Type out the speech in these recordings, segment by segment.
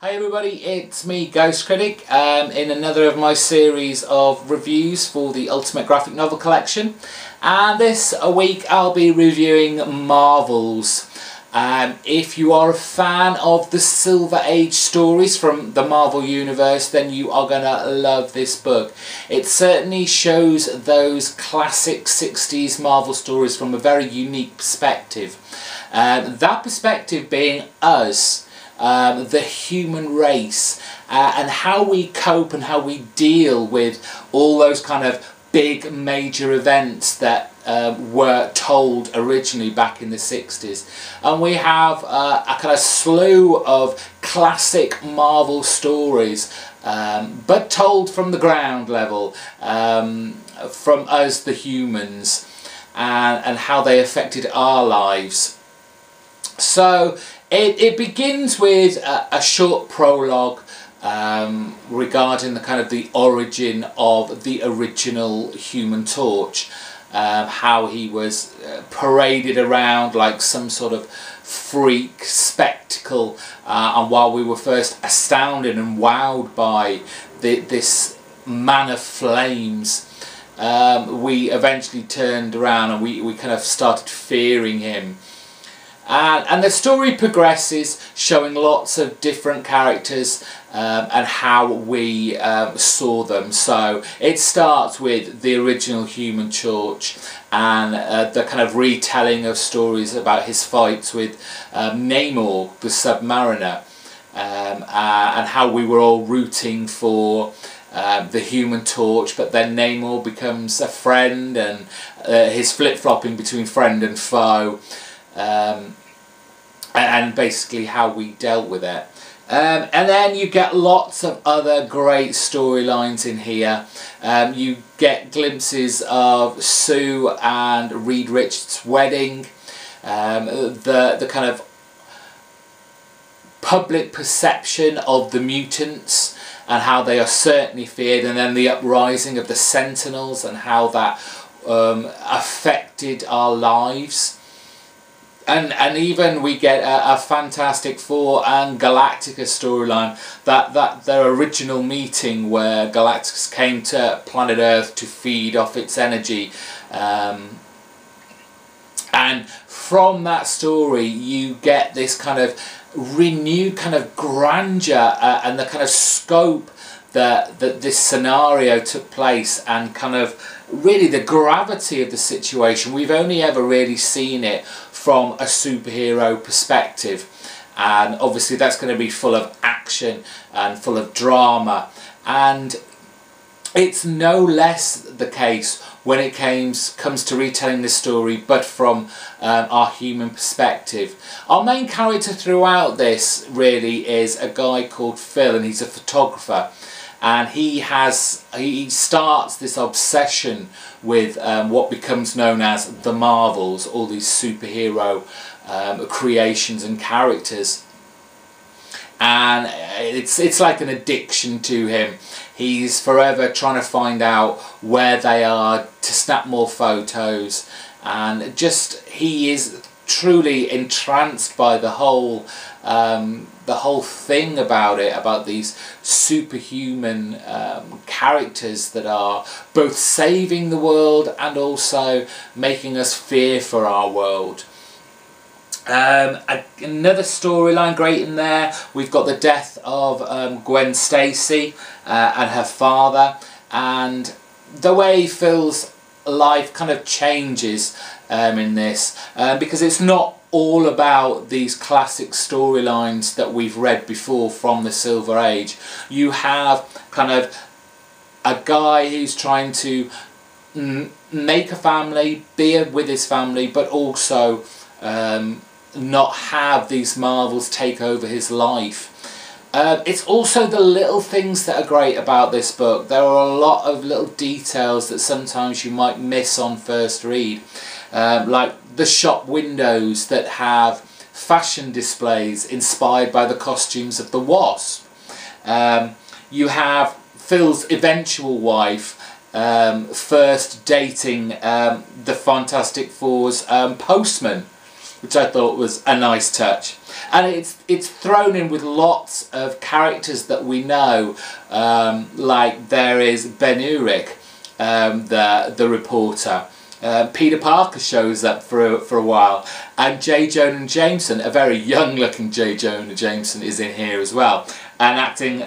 Hi everybody, it's me, Ghost Critic, in another of my series of reviews for the Ultimate Graphic Novel Collection. And this week I'll be reviewing Marvels. If you are a fan of the Silver Age stories from the Marvel Universe, then you are going to love this book. It certainly shows those classic 60s Marvel stories from a very unique perspective. That perspective being us. The human race and how we cope and how we deal with all those kind of big major events that were told originally back in the 60s. And we have a kind of slew of classic Marvel stories, but told from the ground level, from us the humans, and how they affected our lives. So it begins with a short prologue regarding the kind of the origin of the original Human Torch, how he was paraded around like some sort of freak spectacle, and while we were first astounded and wowed by this man of flames, we eventually turned around and we kind of started fearing him. And the story progresses, showing lots of different characters and how we saw them. So it starts with the original Human Torch and the kind of retelling of stories about his fights with Namor, the Submariner, and how we were all rooting for the Human Torch, but then Namor becomes a friend, and his flip-flopping between friend and foe. And basically how we dealt with it. And then you get lots of other great storylines in here. You get glimpses of Sue and Reed Richards' wedding, the kind of public perception of the mutants and how they are certainly feared, and then the uprising of the Sentinels and how that affected our lives. And even we get a Fantastic Four and Galactica storyline, that their original meeting where Galactus came to planet Earth to feed off its energy, and from that story you get this kind of renewed kind of grandeur and the kind of scope that this scenario took place, and kind of really the gravity of the situation. We've only ever really seen it from a superhero perspective, and obviously that's going to be full of action and full of drama, and it's no less the case when it comes to retelling this story, but from our human perspective. Our main character throughout this really is a guy called Phil, and he's a photographer. And he starts this obsession with what becomes known as the Marvels, all these superhero creations and characters. And it's like an addiction to him. He's forever trying to find out where they are to snap more photos, and just he is truly entranced by the whole thing about it, about these superhuman characters that are both saving the world and also making us fear for our world. Another storyline great in there, we've got the death of Gwen Stacy and her father, and the way Phil's life kind of changes in this, because it's not all about these classic storylines that we've read before from the Silver Age. You have kind of a guy who's trying to make a family, be with his family, but also not have these Marvels take over his life. It's also the little things that are great about this book. There are a lot of little details that sometimes you might miss on first read, like the shop windows that have fashion displays inspired by the costumes of the Wasp. You have Phil's eventual wife first dating the Fantastic Four's postman, which I thought was a nice touch. And it's thrown in with lots of characters that we know, like there is Ben Urich, the reporter. Peter Parker shows up for a while, and J. Jonah Jameson, a very young looking J. Jonah Jameson, is in here as well, and acting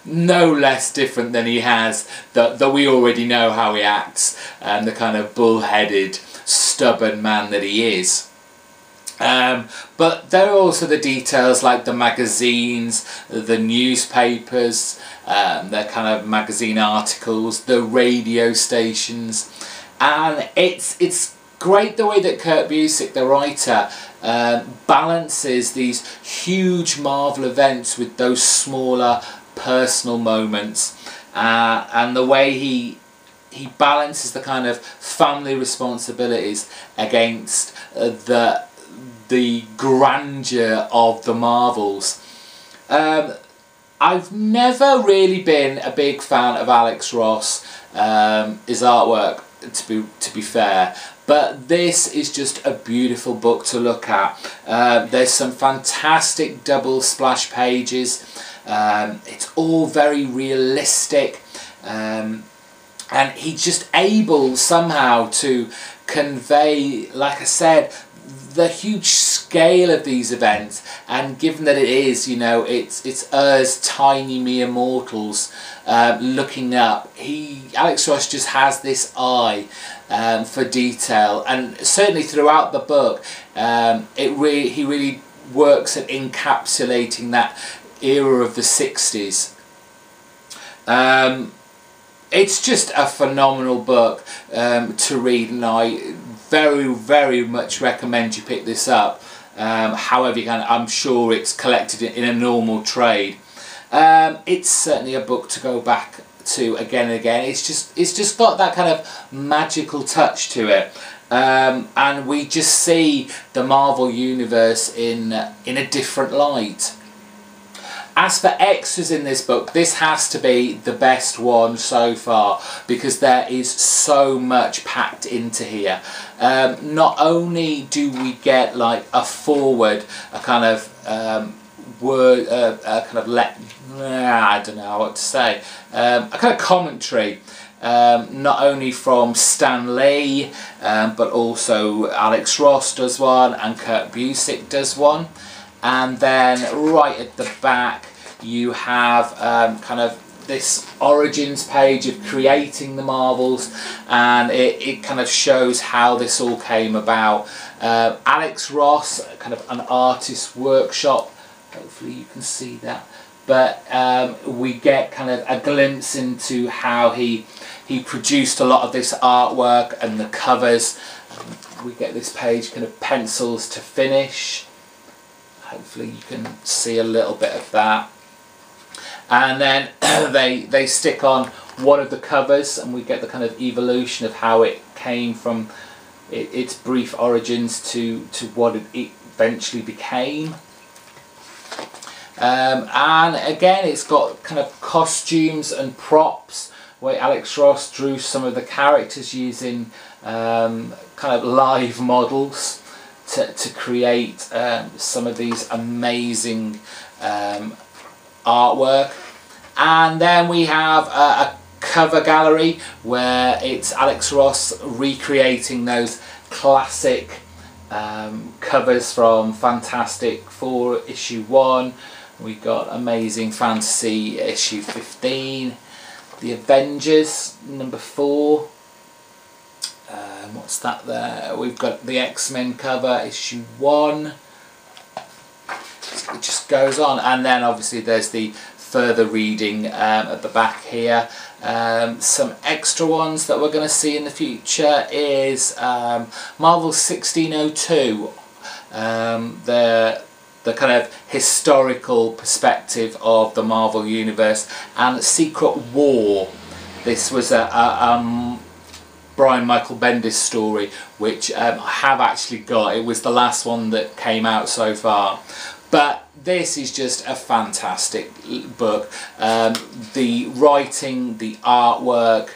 no less different than he has, that we already know how he acts, the kind of bullheaded, stubborn man that he is. But there are also the details like the magazines, the newspapers, the kind of magazine articles, the radio stations. And it's great the way that Kurt Busiek, the writer, balances these huge Marvel events with those smaller personal moments, and the way he balances the kind of family responsibilities against the grandeur of the Marvels. I've never really been a big fan of Alex Ross, his artwork, to be fair, but this is just a beautiful book to look at. There's some fantastic double splash pages. It's all very realistic, and he's just able somehow to convey, like I said, the huge scale of these events, and given that it is, you know, it's us tiny mere mortals looking up, Alex Ross just has this eye for detail, and certainly throughout the book he really works at encapsulating that era of the 60s. It's just a phenomenal book to read, and I very much recommend you pick this up. However you can, I'm sure it's collected in a normal trade. It's certainly a book to go back to again and again. It's just got that kind of magical touch to it, and we just see the Marvel Universe in a different light. As for extras in this book, this has to be the best one so far, because there is so much packed into here. Not only do we get like a foreword, a kind of word, I don't know what to say, a kind of commentary, not only from Stan Lee, but also Alex Ross does one and Kurt Busiek does one. And then right at the back you have kind of this origins page of creating the Marvels, and it kind of shows how this all came about. Alex Ross, kind of an artist workshop, hopefully you can see that, but we get kind of a glimpse into how he produced a lot of this artwork and the covers. We get this page kind of pencils to finish. Hopefully you can see a little bit of that, and then they stick on one of the covers, and we get the kind of evolution of how it came from its brief origins to what it eventually became. And again, it's got kind of costumes and props where Alex Ross drew some of the characters using kind of live models to create some of these amazing artwork. And then we have a cover gallery where it's Alex Ross recreating those classic covers from Fantastic Four issue 1. We've got Amazing Fantasy issue 15, The Avengers number 4. What's that there? We've got the X-Men cover, issue 1. It just goes on, and then obviously there's the further reading at the back here. Some extra ones that we're going to see in the future is Marvel 1602, the kind of historical perspective of the Marvel Universe, and Secret War. This was a Brian Michael Bendis story, which I have actually got. It was the last one that came out so far. But this is just a fantastic book. The writing, the artwork,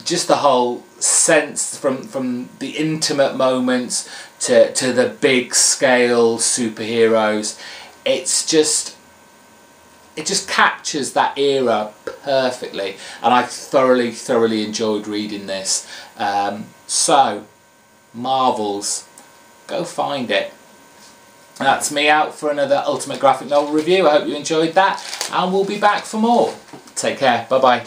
just the whole sense from the intimate moments to the big scale superheroes. It just captures that era perfectly, and I thoroughly enjoyed reading this. So Marvels, go find it. That's me out for another Ultimate Graphic Novel review. I hope you enjoyed that, and we'll be back for more. Take care. Bye bye.